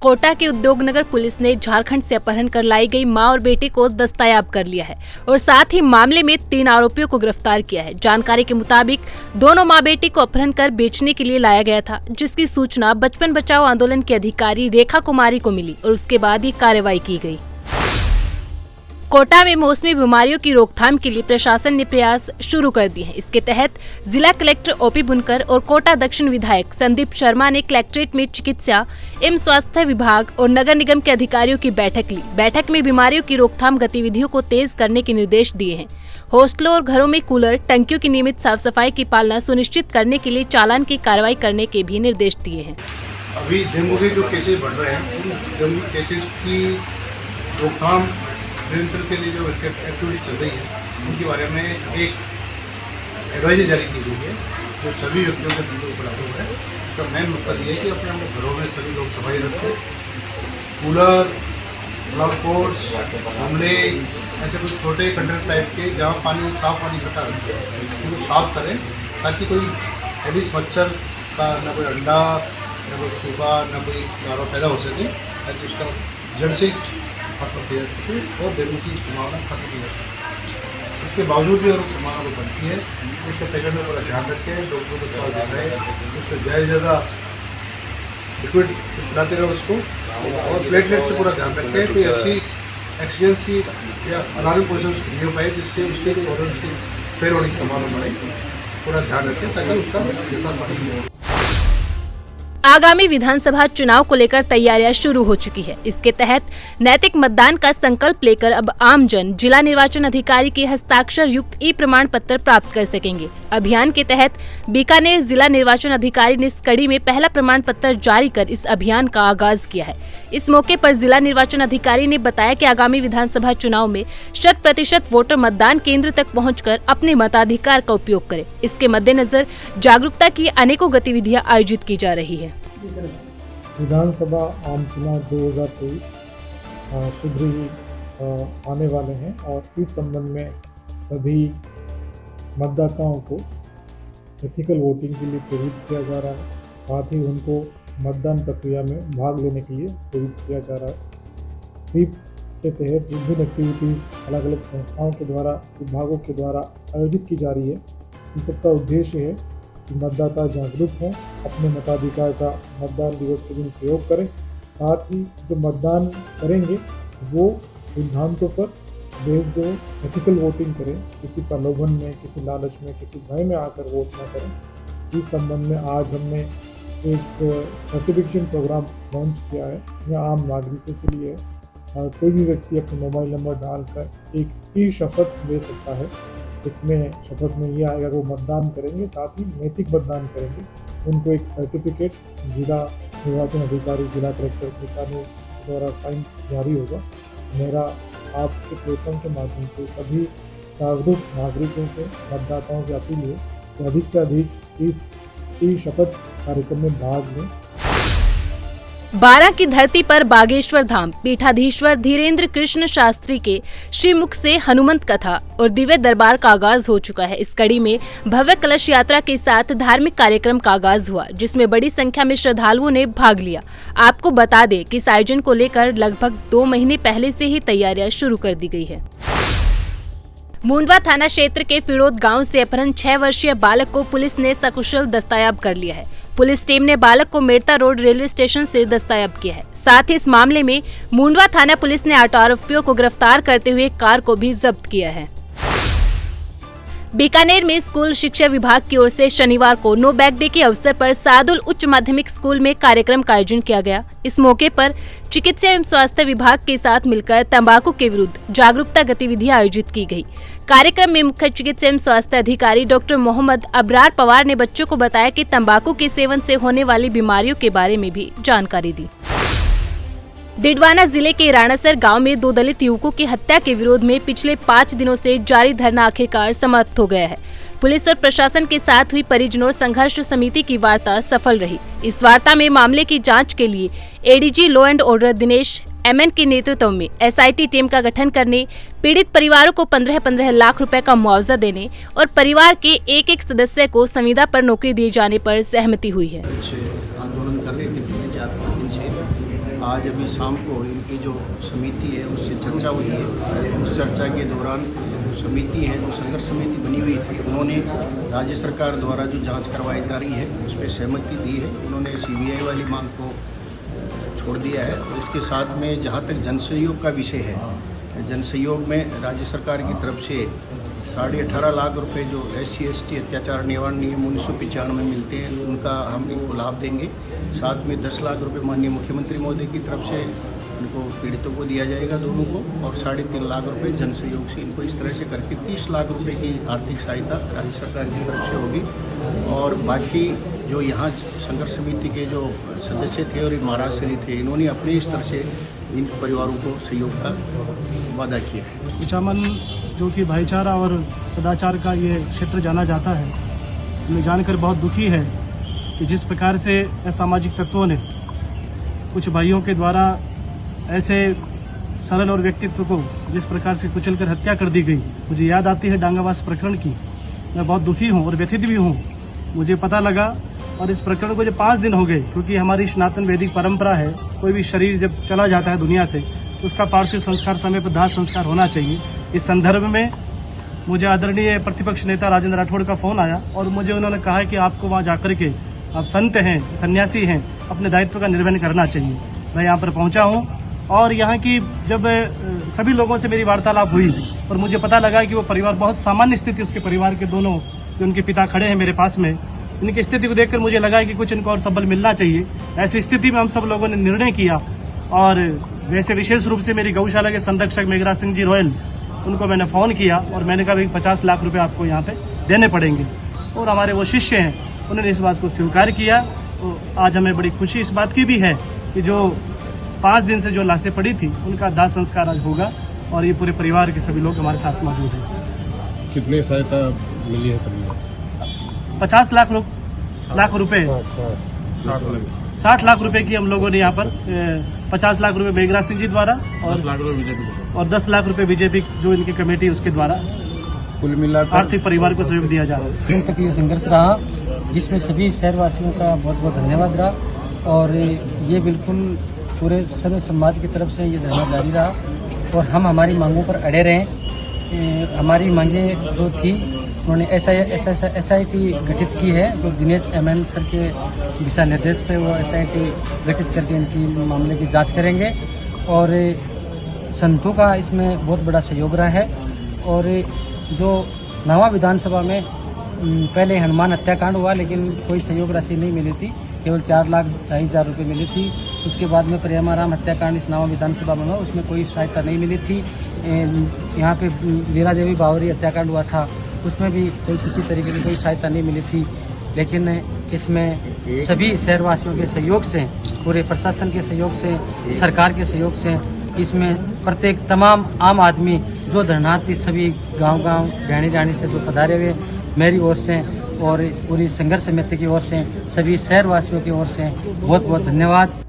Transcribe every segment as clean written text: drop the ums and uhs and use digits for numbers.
कोटा के उद्योगनगर पुलिस ने झारखंड से अपहरण कर लाई गई मां और बेटे को दस्तयाब कर लिया है और साथ ही मामले में 3 आरोपियों को गिरफ्तार किया है। जानकारी के मुताबिक दोनों मां बेटे को अपहरण कर बेचने के लिए लाया गया था, जिसकी सूचना बचपन बचाओ आंदोलन की अधिकारी रेखा कुमारी को मिली और उसके बाद ये कार्रवाई की गई। कोटा में मौसमी बीमारियों की रोकथाम के लिए प्रशासन ने प्रयास शुरू कर दिए हैं। इसके तहत जिला कलेक्टर ओपी बुनकर और कोटा दक्षिण विधायक संदीप शर्मा ने कलेक्ट्रेट में चिकित्सा एवं स्वास्थ्य विभाग और नगर निगम के अधिकारियों की बैठक ली। बैठक में बीमारियों की रोकथाम गतिविधियों को तेज करने के निर्देश दिए हैं। हॉस्टलों और घरों में कूलर, टंकियों की नियमित साफ सफाई की पालना सुनिश्चित करने के लिए चालान की कार्रवाई करने के भी निर्देश दिए हैं। अभी डेंगू के जो केसेस बढ़ रहे हैं, डेंगू केसेस की रोकथाम प्रिवेंशन के लिए जो एक्टिविटी चल रही है, उनके बारे में एक एडवाइजरी जारी की गई है जो सभी व्यक्तियों के बिल्कुल उपलब्ध है। तो मेन मकसद ये है कि अपने अपने घरों में सभी लोग सफाई रखें, कूलर, ग्लव कोट्स, गमले, ऐसे कुछ छोटे कंटेनर टाइप के जहाँ पानी साफ पानी इकट्ठा रखें, उनको साफ करें ताकि कोई एडिस मच्छर का न कोई अंडा, न कोई चूहा, न कोई लार्वा पैदा हो सके, ताकि उसका जड़ से खत्म किया जा सके और डेंगू की संभावना खत्म की जा सके। इसके बावजूद भी अगर संभावना को बनती है, उसके पेशेंट का पूरा ध्यान रखें, डॉक्टरों के पास जाए, उसको ज़्यादा लिक्विड पिलाते रहो उसको, और प्लेटलेट से पूरा ध्यान रखें। कोई ऐसी एक्सीडेंसी या अलार्मिंग पोजिशन नहीं हो पाए जिससे उसके ऑर्गन्स की फेल होने की संभावना बढ़े, पूरा ध्यान रखें ताकि उसका नुकसान नहीं हो। आगामी विधानसभा चुनाव को लेकर तैयारियां शुरू हो चुकी है। इसके तहत नैतिक मतदान का संकल्प लेकर अब आमजन जिला निर्वाचन अधिकारी के हस्ताक्षर युक्त ई प्रमाण पत्र प्राप्त कर सकेंगे। अभियान के तहत बीकानेर जिला निर्वाचन अधिकारी ने इस कड़ी में पहला प्रमाण पत्र जारी कर इस अभियान का आगाज किया है। इस मौके पर जिला निर्वाचन अधिकारी ने बताया कि आगामी विधानसभा चुनाव में 100% वोटर मतदान केंद्र तक पहुंचकर अपने मताधिकार का उपयोग करें। इसके मद्देनजर जागरूकता की अनेकों गतिविधियां आयोजित की जा रही है। विधानसभा आम चुनाव 2023 शीघ्र ही आने वाले हैं और इस संबंध में सभी मतदाताओं को एथिकल वोटिंग के लिए प्रेरित किया जा रहा है। साथ ही उनको मतदान प्रक्रिया में भाग लेने के लिए प्रेरित किया जा रहा है। स्वीप के तहत विभिन्न एक्टिविटीज़ अलग अलग संस्थाओं के द्वारा, विभागों के द्वारा आयोजित की जा रही है। इन सबका उद्देश्य है कि मतदाता जागरूक हों, अपने मताधिकार का मतदान दिवस के दिन प्रयोग करें। साथ ही जो मतदान करेंगे वो सिद्धांतों पर बेस्ड जो एथिकल वोटिंग करें, किसी प्रलोभन में, किसी लालच में, किसी भय में आकर वोट न करें। इस संबंध में आज हमने एक सर्टिफिकेशन प्रोग्राम लॉन्च किया है। यह आम नागरिकों के लिए कोई भी व्यक्ति अपने मोबाइल नंबर डालकर एक ई शपथ ले सकता है। इसमें शपथ में ये आएगा वो मतदान करेंगे, साथ ही नैतिक मतदान करेंगे। उनको एक सर्टिफिकेट जिला निर्वाचन अधिकारी, जिला कलेक्टर बीकानेर द्वारा साइन जारी होगा। मेरा आपके प्लेटफॉर्म के माध्यम से सभी जागरूक नागरिकों से, मतदाताओं से अपील है कि अधिक से अधिक इस ई शपथ कार्यक्रम में भाग लें। 12 की धरती पर बागेश्वर धाम पीठाधीश्वर धीरेन्द्र कृष्ण शास्त्री के श्रीमुख से हनुमंत कथा और दिव्य दरबार का आगाज हो चुका है। इस कड़ी में भव्य कलश यात्रा के साथ धार्मिक कार्यक्रम का आगाज हुआ, जिसमें बड़ी संख्या में श्रद्धालुओं ने भाग लिया। आपको बता दें कि इस आयोजन को लेकर लगभग 2 महीने पहले से ही तैयारियां शुरू कर दी गई है। मुंडवा थाना क्षेत्र के फिरोद गांव से अपहरण 6 वर्षीय बालक को पुलिस ने सकुशल दस्तयाब कर लिया है। पुलिस टीम ने बालक को मेड़ता रोड रेलवे स्टेशन से दस्तयाब किया है। साथ ही इस मामले में मुंडवा थाना पुलिस ने 8 आरोपियों को गिरफ्तार करते हुए कार को भी जब्त किया है। बीकानेर में स्कूल शिक्षा विभाग की ओर से शनिवार को नो बैग डे के अवसर पर सादुल उच्च माध्यमिक स्कूल में कार्यक्रम का आयोजन किया गया। इस मौके पर चिकित्सा एवं स्वास्थ्य विभाग के साथ मिलकर तंबाकू के विरुद्ध जागरूकता गतिविधियां आयोजित की गई। कार्यक्रम में मुख्य चिकित्सा एवं स्वास्थ्य अधिकारी डॉक्टर मोहम्मद अबरार पवार ने बच्चों को बताया कि तंबाकू के सेवन से होने वाली बीमारियों के बारे में भी जानकारी दी। डिडवाना जिले के राणासर गांव में 2 दलित युवकों की हत्या के विरोध में पिछले 5 दिनों से जारी धरना आखिरकार समाप्त हो गया है। पुलिस और प्रशासन के साथ हुई परिजनों और संघर्ष समिति की वार्ता सफल रही। इस वार्ता में मामले की जांच के लिए ADG law and order Dinesh MN के नेतृत्व में एसआईटी टीम का गठन करने, पीड़ित परिवारों को 15-15 लाख रुपए का मुआवजा देने और परिवार के एक सदस्य को संविदा पर नौकरी दिए जाने पर सहमति हुई है। आंदोलन कर रहे थे 4-5 दिन से आज अभी शाम को इनकी जो समिति है उससे चर्चा हुई है। उस चर्चा के दौरान समिति है जो संघर्ष समिति बनी हुई थी, उन्होंने राज्य सरकार द्वारा जो जांच करवाई जा रही है उस पर सहमति दी है। उन्होंने CBI वाली मांग को छोड़ दिया है। और इसके साथ में जहाँ तक जनसहयोग का विषय है, जनसहयोग में राज्य सरकार की तरफ से 18.5 लाख रुपए जो SC/ST अत्याचार निवारण नियम 1995 में मिलते हैं उनका हम इनको लाभ देंगे। साथ में 10 लाख रुपए माननीय मुख्यमंत्री महोदय की तरफ से इनको पीड़ितों को दिया जाएगा दोनों को, और 3.5 लाख रुपए जन सहयोग से इनको इस तरह से करके 30 लाख रुपए की आर्थिक सहायता राज्य सरकार की तरफ से होगी। और बाकी जो यहाँ संघर्ष समिति के जो सदस्य थे और महाराष्ट्र थे, इन्होंने अपने स्तर से इन परिवारों को सहयोग का वादा किया है। कुचामन जो कि भाईचारा और सदाचार का ये क्षेत्र जाना जाता है, हमें जानकर बहुत दुखी है कि जिस प्रकार से असामाजिक तत्वों ने कुछ भाइयों के द्वारा ऐसे सरल और व्यक्तित्व को जिस प्रकार से कुचलकर हत्या कर दी गई, मुझे याद आती है डांगावास प्रकरण की। मैं बहुत दुखी हूँ और व्यथित भी हूँ। मुझे पता लगा और इस प्रकरण को जब 5 दिन हो गए, क्योंकि हमारी सनातन वैदिक परंपरा है, कोई भी शरीर जब चला जाता है दुनिया से तो उसका पार्थिव संस्कार समय पर दाह संस्कार होना चाहिए। इस संदर्भ में मुझे आदरणीय प्रतिपक्ष नेता राजेंद्र राठौड़ का फ़ोन आया और मुझे उन्होंने कहा कि आपको वहाँ जाकर के, आप संत हैं, सन्यासी हैं, अपने दायित्व का निर्वहन करना चाहिए। मैं यहाँ पर पहुँचा हूँ और यहाँ की जब सभी लोगों से मेरी वार्तालाप हुई और मुझे पता लगा कि वो परिवार बहुत सामान्य स्थिति, उसके परिवार के दोनों जो उनके पिता खड़े हैं मेरे पास में, इनकी स्थिति को देखकर मुझे लगा कि कुछ इनको और सबल मिलना चाहिए। ऐसी स्थिति में हम सब लोगों ने निर्णय किया और वैसे विशेष रूप से मेरी गौशाला के संरक्षक मेघराज सिंह जी रॉयल, उनको मैंने फ़ोन किया और मैंने कहा भाई 50 लाख रुपए आपको यहाँ पे देने पड़ेंगे। और हमारे वो शिष्य हैं, उन्होंने इस बात को स्वीकार किया। तो आज हमें बड़ी खुशी इस बात की भी है कि जो 5 दिन से जो लाशें पड़ी थी उनका दाह संस्कार आज होगा और ये पूरे परिवार के सभी लोग हमारे साथ मौजूद हैं। कितनी सहायता मिली है? 50 लाख रुपए 60 लाख रुपए की हम लोगों ने यहाँ पर 50 लाख रुपए मेघराज सिंह जी द्वारा और 10 लाख रुपए बीजेपी जो इनकी कमेटी उसके द्वारा कुल मिलाकर आर्थिक परिवार को सहयोग दिया जा रहा है। दिन तक ये संघर्ष रहा जिसमें सभी शहरवासियों का बहुत बहुत धन्यवाद रहा और ये बिल्कुल पूरे सभी समाज की तरफ से ये धरना जारी रहा और हम हमारी मांगों पर अड़े रहे। हमारी मांगें जो थी, उन्होंने SIT गठित की है, जो दिनेश MM सर के दिशा निर्देश पे वो SIT गठित करके इनकी मामले की जांच करेंगे और संतों का इसमें बहुत बड़ा सहयोग रहा है। और जो नवा विधानसभा में पहले हनुमान हत्याकांड हुआ लेकिन कोई सहयोग राशि नहीं मिली थी, केवल 4,02,500 रुपये मिली थी। उसके बाद में प्रेमाराम हत्याकांड इस नवा विधानसभा में हुआ, उसमें कोई सहायता नहीं मिली थी। यहाँ पे लीला देवी बावरी हत्याकांड हुआ था, उसमें भी कोई किसी तरीके की कोई सहायता नहीं मिली थी। लेकिन इसमें सभी शहरवासियों के सहयोग से, पूरे प्रशासन के सहयोग से, सरकार के सहयोग से, इसमें प्रत्येक तमाम आम आदमी जो धरनार्थी सभी गांव-गांव ढाणी से जो पधारे हुए, मेरी ओर से और पूरी संघर्ष समिति की ओर से, सभी शहरवासियों की ओर से बहुत बहुत धन्यवाद।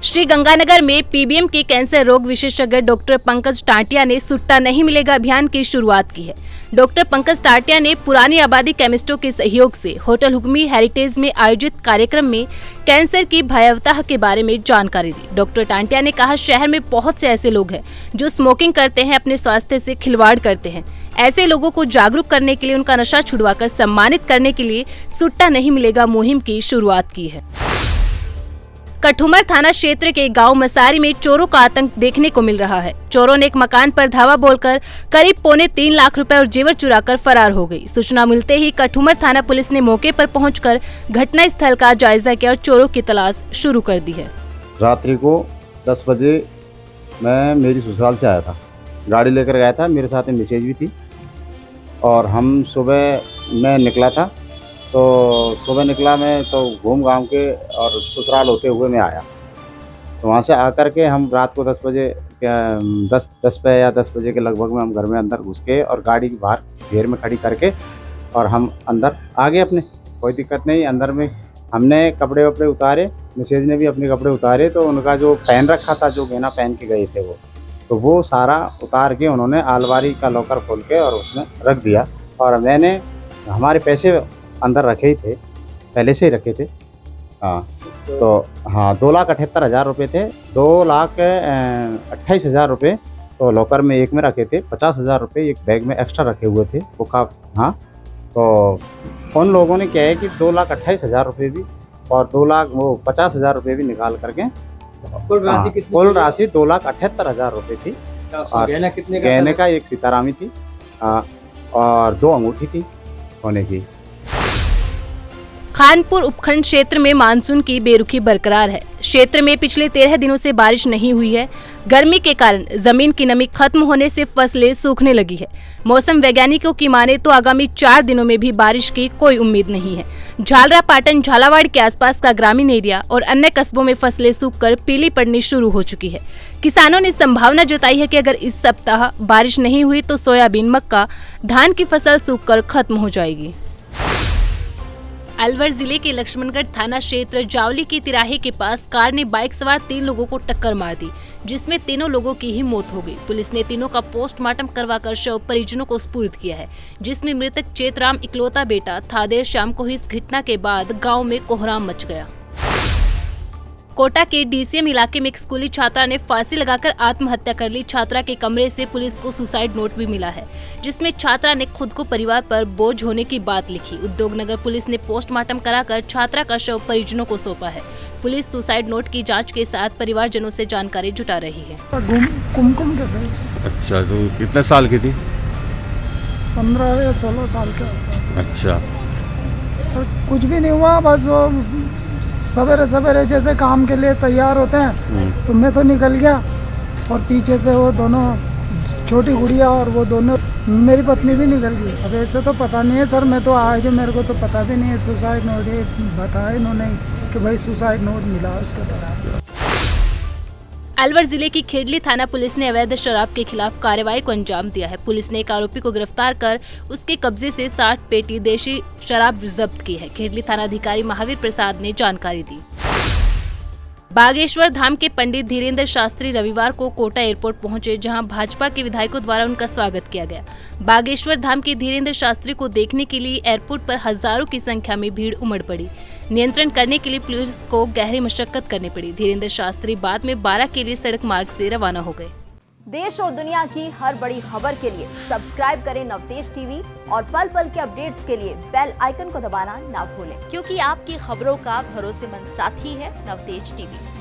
श्री गंगानगर में PBM के कैंसर रोग विशेषज्ञ डॉक्टर पंकज टाटिया ने सुट्टा नहीं मिलेगा अभियान की शुरुआत की है। डॉक्टर पंकज टाटिया ने पुरानी आबादी केमिस्टों के सहयोग से होटल हुक्मी हेरिटेज में आयोजित कार्यक्रम में कैंसर की भयावता के बारे में जानकारी दी। डॉक्टर टाटिया ने कहा, शहर में बहुत से ऐसे लोग हैं जो स्मोकिंग करते हैं, अपने स्वास्थ्य से खिलवाड़ करते हैं। ऐसे लोगों को जागरूक करने के लिए, उनका नशा छुड़वाकर सम्मानित करने के लिए सुट्टा नहीं मिलेगा मुहिम की शुरुआत की है। कठुमर थाना क्षेत्र के गांव मसारी में चोरों का आतंक देखने को मिल रहा है। चोरों ने एक मकान पर धावा बोलकर करीब 3.25 लाख रुपए और जेवर चुराकर फरार हो गई। सूचना मिलते ही कठुमर थाना पुलिस ने मौके पर पहुंचकर घटना स्थल का जायजा किया और चोरों की तलाश शुरू कर दी है। रात्रि को 10 बजे मैं मेरी ससुराल से आया था, गाड़ी लेकर गया था, मेरे साथ में मिसेज भी थी और हम सुबह मैं निकला था। तो सुबह निकला मैं तो घूम घाम के और ससुराल होते हुए मैं आया। तो वहाँ से आकर के हम रात को 10 बजे 10 पे या 10 बजे के लगभग में हम घर में अंदर घुस के और गाड़ी बाहर घेर में खड़ी करके और हम अंदर आ गए अपने, कोई दिक्कत नहीं। अंदर में हमने कपड़े वपड़े उतारे, मिसेज ने भी अपने कपड़े उतारे। तो उनका जो पहन रखा था, जो गहना पहन के गए थे वो सारा उतार के उन्होंने अलमारी का लॉकर खोल के और उसमें रख दिया। और मैंने हमारे पैसे अंदर रखे ही थे, पहले से ही रखे थे। हाँ, तो हाँ 2,78,000 रुपये थे। 2,28,000 रुपये तो लॉकर में एक में रखे थे। 50,000 रुपये एक बैग में एक्स्ट्रा रखे हुए थे वो का। हाँ तो उन लोगों ने क्या है कि 2,28,000 रुपये भी और 50,000 रुपये भी निकाल करके कुल राशि 2,78,000 रुपये थी। और गहने का एक सीतारामी थी और 2 अंगूठी थी सोने की। खानपुर उपखंड क्षेत्र में मानसून की बेरुखी बरकरार है। क्षेत्र में पिछले 13 दिनों से बारिश नहीं हुई है। गर्मी के कारण जमीन की नमी खत्म होने से फसलें सूखने लगी है। मौसम वैज्ञानिकों की माने तो आगामी 4 दिनों में भी बारिश की कोई उम्मीद नहीं है। झालरा, पाटन, झालावाड़ के आसपास का ग्रामीण एरिया और अन्य कस्बों में फसलें सूखकर पीली पड़नी शुरू हो चुकी है। किसानों ने संभावना जताई है कि अगर इस सप्ताह बारिश नहीं हुई तो सोयाबीन, मक्का, धान की फसल सूखकर खत्म हो जाएगी। अलवर जिले के लक्ष्मणगढ़ थाना क्षेत्र जावली के तिराहे के पास कार ने बाइक सवार 3 लोगों को टक्कर मार दी, जिसमें तीनों लोगों की ही मौत हो गई। पुलिस ने तीनों का पोस्टमार्टम करवाकर शव परिजनों को सुपुर्द किया है, जिसमें मृतक चेतराम इकलौता बेटा था। देर शाम को हुई इस घटना के बाद गाँव में कोहराम मच गया। कोटा के डीसीएम इलाके में एक स्कूली छात्रा ने फांसी लगाकर आत्महत्या कर ली। छात्रा के कमरे से पुलिस को सुसाइड नोट भी मिला है, जिसमें छात्रा ने खुद को परिवार पर बोझ होने की बात लिखी। उद्योगनगर पुलिस ने पोस्टमार्टम कराकर छात्रा का शव परिजनों को सौंपा है। पुलिस सुसाइड नोट की जांच के साथ परिवारजनों से जानकारी जुटा रही है। कुमकुम के पैसे। अच्छा, तो कितने साल की थी? 15 या 16 साल के आसपास। अच्छा, और कुछ भी नहीं हुआ, बस वो सवेरे सवेरे जैसे काम के लिए तैयार होते हैं तो मैं तो निकल गया और पीछे से वो दोनों छोटी गुड़िया और वो दोनों मेरी पत्नी भी निकल गई। अब ऐसे तो पता नहीं है सर, मैं तो आज मेरे को तो पता भी नहीं है। सुसाइड नोट ये बताया इन्होंने कि भाई सुसाइड नोट मिला उसके दौरान। अलवर जिले की खेडली थाना पुलिस ने अवैध शराब के खिलाफ कार्रवाई को अंजाम दिया है। पुलिस ने एक आरोपी को गिरफ्तार कर उसके कब्जे से 60 पेटी देशी शराब जब्त की है। खेडली थानाधिकारी महावीर प्रसाद ने जानकारी दी। बागेश्वर धाम के पंडित धीरेन्द्र शास्त्री रविवार को कोटा एयरपोर्ट पहुंचे, जहां भाजपा के विधायकों द्वारा उनका स्वागत किया गया। बागेश्वर धाम के धीरेन्द्र शास्त्री को देखने के लिए एयरपोर्ट पर हजारों की संख्या में भीड़ उमड़ पड़ी। नियंत्रण करने के लिए पुलिस को गहरी मशक्कत करनी पड़ी। धीरेन्द्र शास्त्री बाद में 12 के लिए सड़क मार्ग से रवाना हो गए। देश और दुनिया की हर बड़ी खबर के लिए सब्सक्राइब करें नवतेज टीवी और पल पल के अपडेट्स के लिए बेल आइकन को दबाना ना भूलें, क्योंकि आपकी खबरों का भरोसेमंद साथी है नवतेज टीवी।